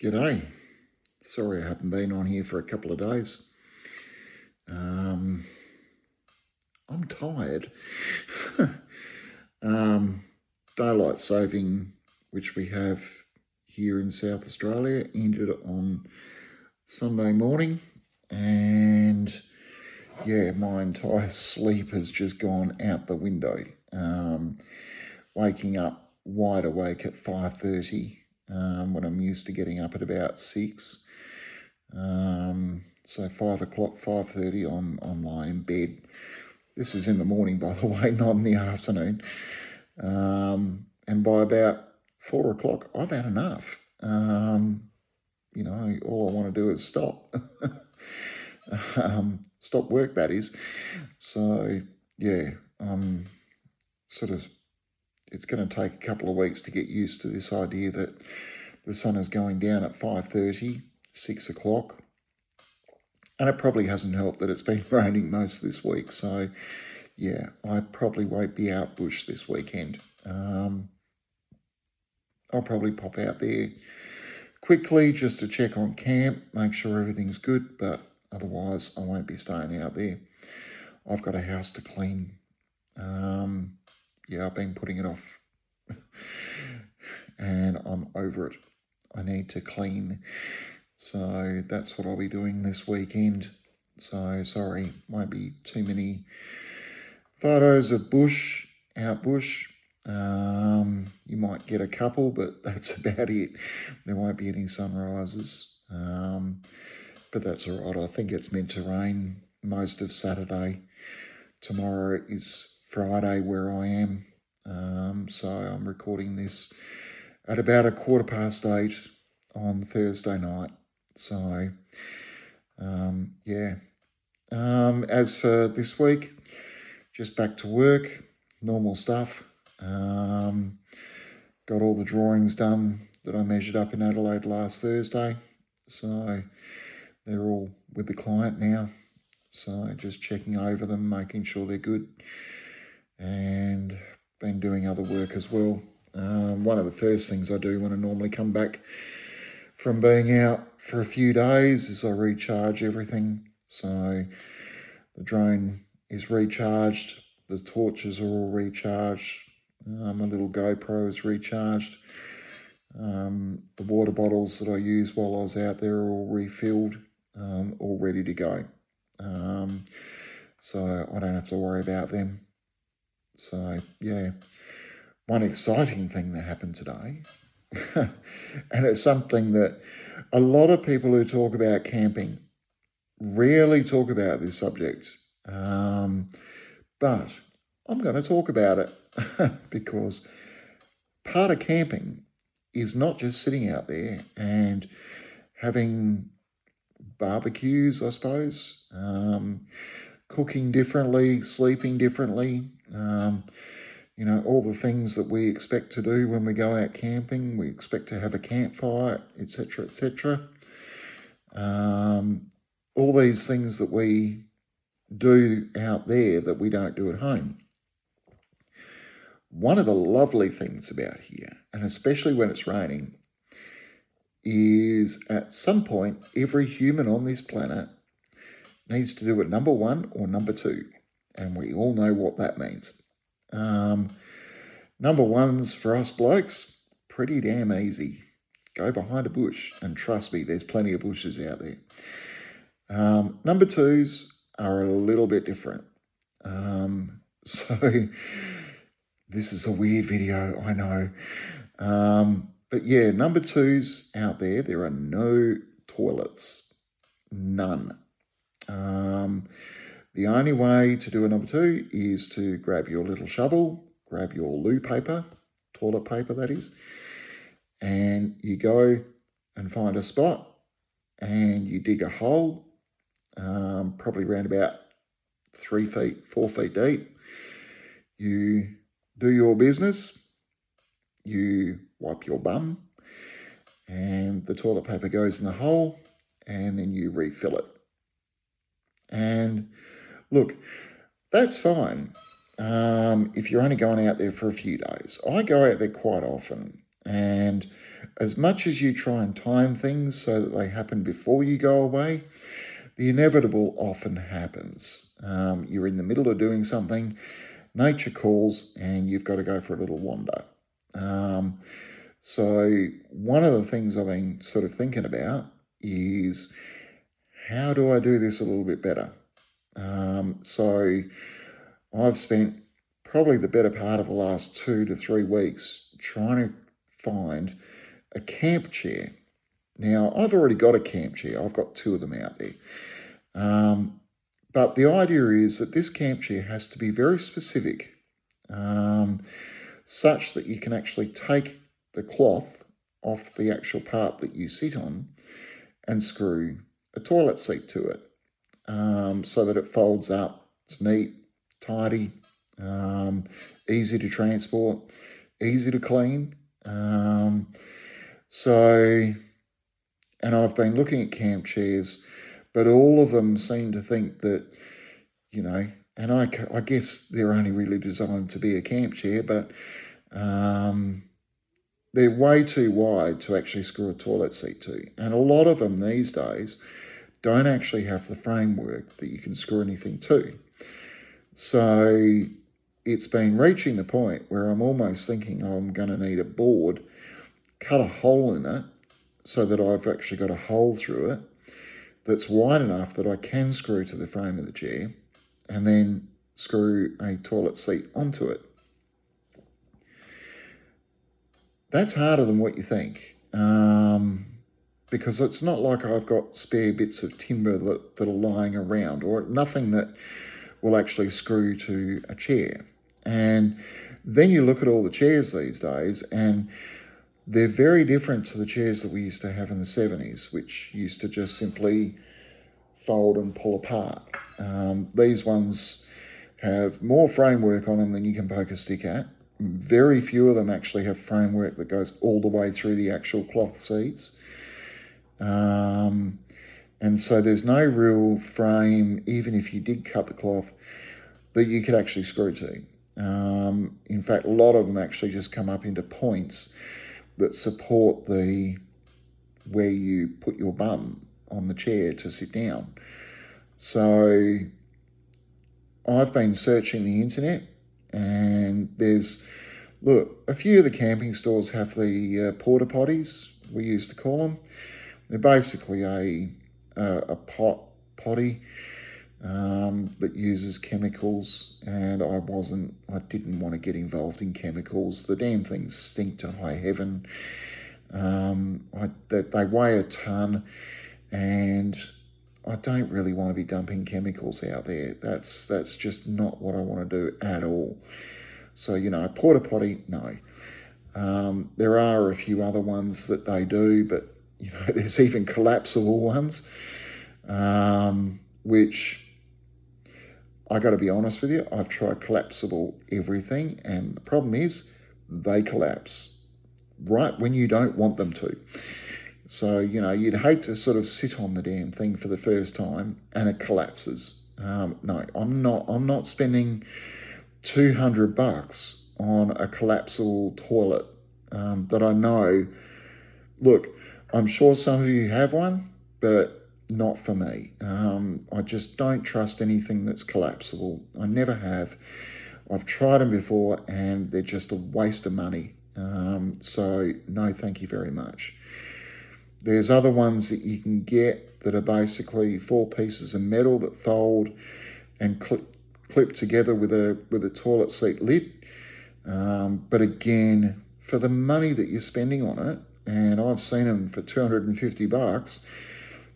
G'day. Sorry I haven't been on here for a couple of days. I'm tired. Daylight saving, which we have here in South Australia, ended on Sunday morning, and yeah, my entire sleep has just gone out the window. Waking up wide awake at 5:30 when I'm used to getting up at about 6. So 5 o'clock, 5:30, I'm lying in bed. This is in the morning, by the way, not in the afternoon. And by about 4 o'clock, I've had enough. All I want to do is stop. Stop work, that is. So, yeah, it's going to take a couple of weeks to get used to this idea that the sun is going down at 5:30, 6 o'clock. And it probably hasn't helped that it's been raining most of this week. So, yeah, I probably won't be out bush this weekend. I'll probably pop out there quickly just to check on camp, make sure everything's good. But otherwise, I won't be staying out there. I've got a house to clean. I've been putting it off. And I'm over it. I need to clean. So that's what I'll be doing this weekend. So sorry, won't be too many photos of bush, out bush. You might get a couple, but that's about it. There won't be any sunrises. But that's all right. I think it's meant to rain most of Saturday. Tomorrow is Friday where I am. So I'm recording this at about 8:15 on Thursday night. So, as for this week, just back to work, normal stuff. Got all the drawings done that I measured up in Adelaide last Thursday. So they're all with the client now. So just checking over them, making sure they're good. And been doing other work as well. One of the first things I do when I normally come back from being out for a few days is I recharge everything. So the drone is recharged, the torches are all recharged, my little GoPro is recharged, the water bottles that I used while I was out there are all refilled, all ready to go. So I don't have to worry about them. So yeah, one exciting thing that happened today, and it's something that a lot of people who talk about camping rarely talk about this subject, but I'm going to talk about it because part of camping is not just sitting out there and having barbecues, I suppose, cooking differently, sleeping differently, all the things that we expect to do when we go out camping. We expect to have a campfire, etc., etc. All these things that we do out there that we don't do at home. One of the lovely things about here, and especially when it's raining, is at some point every human on this planet needs to do it number 1 or number 2. And we all know what that means. Number 1's for us blokes, pretty damn easy. Go behind a bush, and trust me, there's plenty of bushes out there. Number 2's are a little bit different. So this is a weird video, I know. But yeah, number 2's out there, there are no toilets. None. The only way to do a number 2 is to grab your little shovel, grab your loo paper, toilet paper that is, and you go and find a spot and you dig a hole, probably around about 3 feet, 4 feet deep. You do your business, you wipe your bum, and the toilet paper goes in the hole, and then you refill it. And look, that's fine if you're only going out there for a few days. I go out there quite often, and as much as you try and time things so that they happen before you go away, the inevitable often happens. You're in the middle of doing something, nature calls, and you've got to go for a little wander. So one of the things I've been sort of thinking about is, how do I do this a little bit better? So I've spent probably the better part of the last 2 to 3 weeks trying to find a camp chair. Now, I've already got a camp chair. I've got 2 of them out there. But the idea is that this camp chair has to be very specific, such that you can actually take the cloth off the actual part that you sit on and screw a toilet seat to it, so that it folds up. It's neat, tidy, easy to transport, easy to clean. And I've been looking at camp chairs, but all of them seem to think that, and I guess they're only really designed to be a camp chair, but they're way too wide to actually screw a toilet seat to. And a lot of them these days don't actually have the framework that you can screw anything to. So it's been reaching the point where I'm almost thinking I'm going to need a board, cut a hole in it so that I've actually got a hole through it that's wide enough that I can screw to the frame of the chair, and then screw a toilet seat onto it. That's harder than what you think, because it's not like I've got spare bits of timber that are lying around, or nothing that will actually screw to a chair. And then you look at all the chairs these days, and they're very different to the chairs that we used to have in the 70s, which used to just simply fold and pull apart. These ones have more framework on them than you can poke a stick at. Very few of them actually have framework that goes all the way through the actual cloth seats. And so there's no real frame, even if you did cut the cloth, that you could actually screw to. In fact, a lot of them actually just come up into points that support where you put your bum on the chair to sit down. So I've been searching the internet, and a few of the camping stores have the porta potties, we used to call them. They're basically a potty that uses chemicals, and I didn't want to get involved in chemicals. The damn things stink to high heaven. They weigh a ton, and I don't really want to be dumping chemicals out there. That's just not what I want to do at all. So, porta potty, no. There are a few other ones that they do, but there's even collapsible ones, which, I got to be honest with you, I've tried collapsible everything, and the problem is they collapse right when you don't want them to. So, you'd hate to sort of sit on the damn thing for the first time and it collapses. No, I'm not spending $200 on a collapsible toilet that I know. Look, I'm sure some of you have one, but not for me. I just don't trust anything that's collapsible. I never have. I've tried them before, and they're just a waste of money. So no, thank you very much. There's other ones that you can get that are basically 4 pieces of metal that fold and clip together with a toilet seat lid. But again, for the money that you're spending on it, and I've seen them for $250,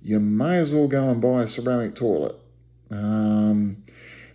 you may as well go and buy a ceramic toilet,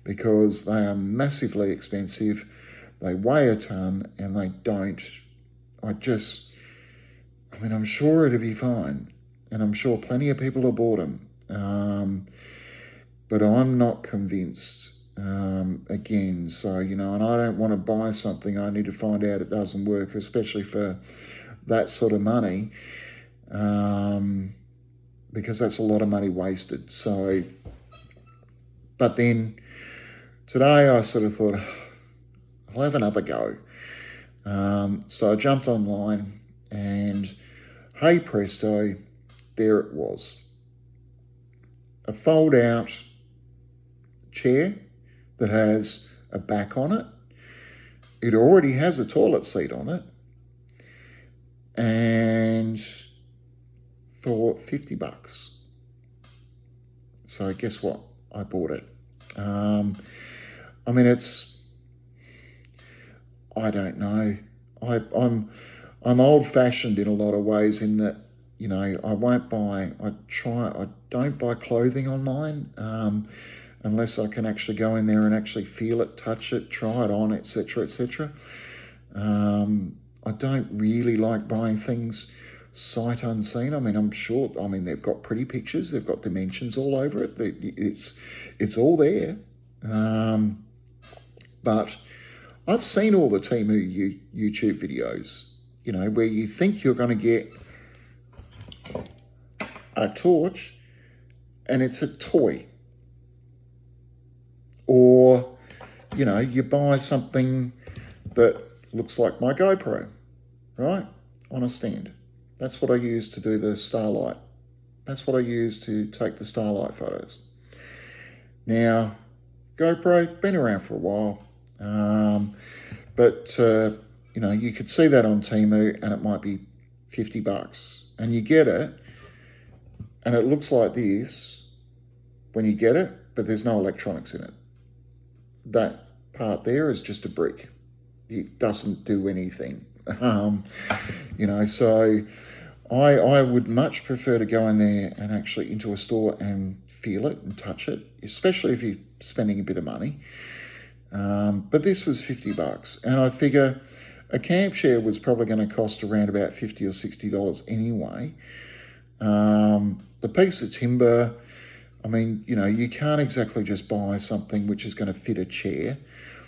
because they are massively expensive. They weigh a ton, and they don't. I'm sure it'll be fine, and I'm sure plenty of people have bought them, but I'm not convinced. Again, so and I don't want to buy something only to find out it doesn't work, especially for that sort of money, because that's a lot of money wasted. So, but then today I sort of thought, I'll have another go. So I jumped online, and Hey presto, there it was. A fold-out chair that has a back on it. It already has a toilet seat on it. And for $50. So guess what? I bought it. I mean, I don't know. I'm old-fashioned in a lot of ways in that, you know, I don't buy clothing online unless I can actually go in there and actually feel it, touch it, try it on, etc., etc. I don't really like buying things sight unseen. I mean, I'm sure, they've got pretty pictures, they've got dimensions all over it. It's all there. But I've seen all the Temu YouTube videos, you know, where you think you're going to get a torch and it's a toy. Or, you know, you buy something that looks like my GoPro, right, on a stand. That's what I use to do the starlight. That's what I use to take the starlight photos. Now, GoPro, been around for a while. But you know, you could see that on Temu and it might be $50. And you get it, and it looks like this when you get it, but there's no electronics in it. That part there is just a brick. It doesn't do anything. You know, so I would much prefer to go in there and actually into a store and feel it and touch it, especially if you're spending a bit of money. But this was $50, and I figure a camp chair was probably going to cost around about $50 or $60 anyway. The piece of timber, I mean, you know, you can't exactly just buy something which is going to fit a chair.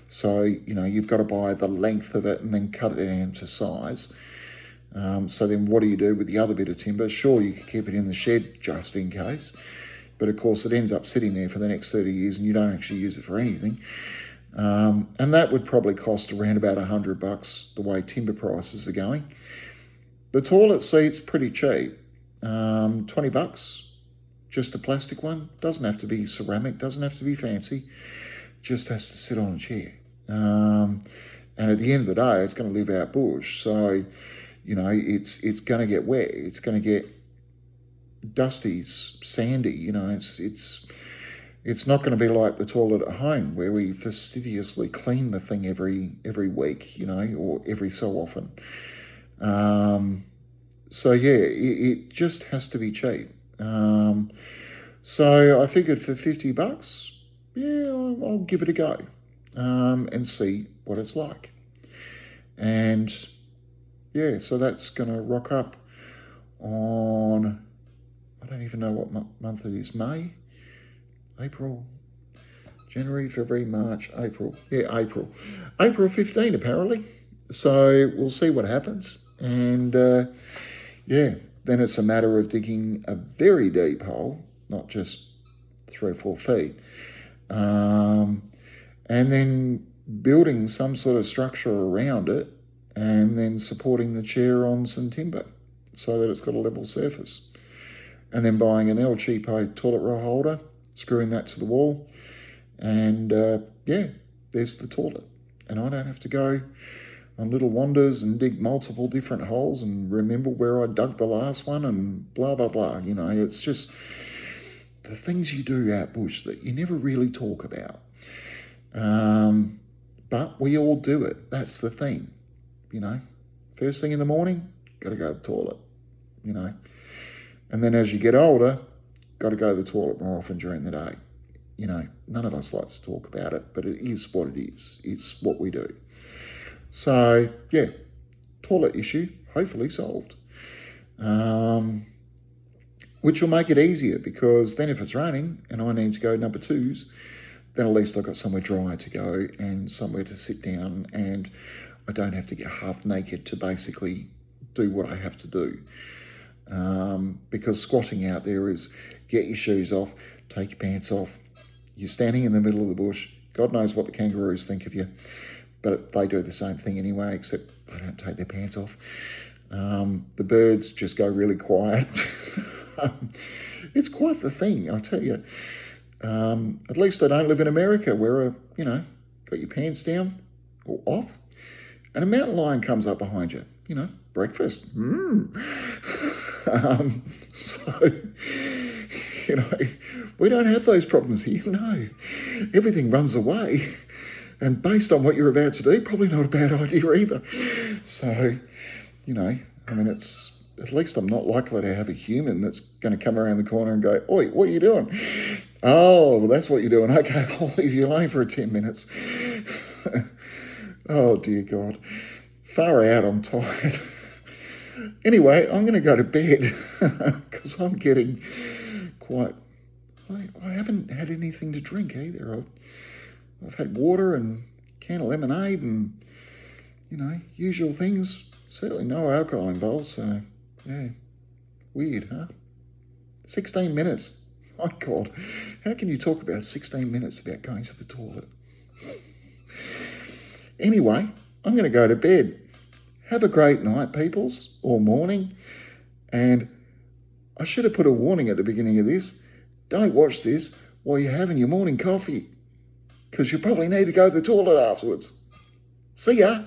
So, you know, you've got to buy the length of it and then cut it down to size. So then what do you do with the other bit of timber? Sure, you could keep it in the shed just in case. But of course, it ends up sitting there for the next 30 years and you don't actually use it for anything. And that would probably cost around about $100 the way timber prices are going. The toilet seat's pretty cheap, $20, just a plastic one. Doesn't have to be ceramic, doesn't have to be fancy, just has to sit on a chair. And at the end of the day, it's going to live out bush. So, you know, it's going to get wet. It's going to get dusty, sandy. You know, it's not going to be like the toilet at home where we fastidiously clean the thing every week, you know, or every so often. So yeah, it just has to be cheap. So I figured for $50, yeah, I'll give it a go and see what it's like. And yeah, so that's going to rock up on, I don't even know what month it is, May, April, January, February, March, April. Yeah, April. April 15 apparently. So we'll see what happens. And yeah, then it's a matter of digging a very deep hole, not just 3 or 4 feet. And then building some sort of structure around it and then supporting the chair on some timber so that it's got a level surface. And then buying an El Cheapo toilet roll holder, screwing that to the wall, and yeah, there's the toilet. And I don't have to go on little wanders and dig multiple different holes and remember where I dug the last one and blah, blah, blah. You know, it's just the things you do out bush that you never really talk about. But we all do it. That's the thing, you know. First thing in the morning, got to go to the toilet, you know. And then as you get older, got to go to the toilet more often during the day. You know, none of us like to talk about it, but it is what it is. It's what we do. So, yeah, toilet issue, hopefully solved. Which will make it easier because then if it's raining and I need to go number 2s, then at least I've got somewhere dry to go and somewhere to sit down and I don't have to get half naked to basically do what I have to do. Because squatting out there is get your shoes off, take your pants off. You're standing in the middle of the bush. God knows what the kangaroos think of you, but they do the same thing anyway, except they don't take their pants off. The birds just go really quiet. It's quite the thing, I tell you. At least I don't live in America where, got your pants down or off and a mountain lion comes up behind you, breakfast. So, we don't have those problems here. No, everything runs away. And based on what you're about to do, probably not a bad idea either. So, it's at least I'm not likely to have a human that's going to come around the corner and go, "Oi, what are you doing?" "Oh, well, that's what you're doing. Okay, I'll leave you alone for 10 minutes. Oh, dear God. Far out, I'm tired. Anyway, I'm going to go to bed because I'm getting quite... I haven't had anything to drink either. I've had water and a can of lemonade and, usual things. Certainly no alcohol involved, so, yeah. Weird, huh? 16 minutes. My God, how can you talk about 16 minutes about going to the toilet? Anyway, I'm going to go to bed. Have a great night, peoples, or morning. And I should have put a warning at the beginning of this. Don't watch this while you're having your morning coffee, because you probably need to go to the toilet afterwards. See ya.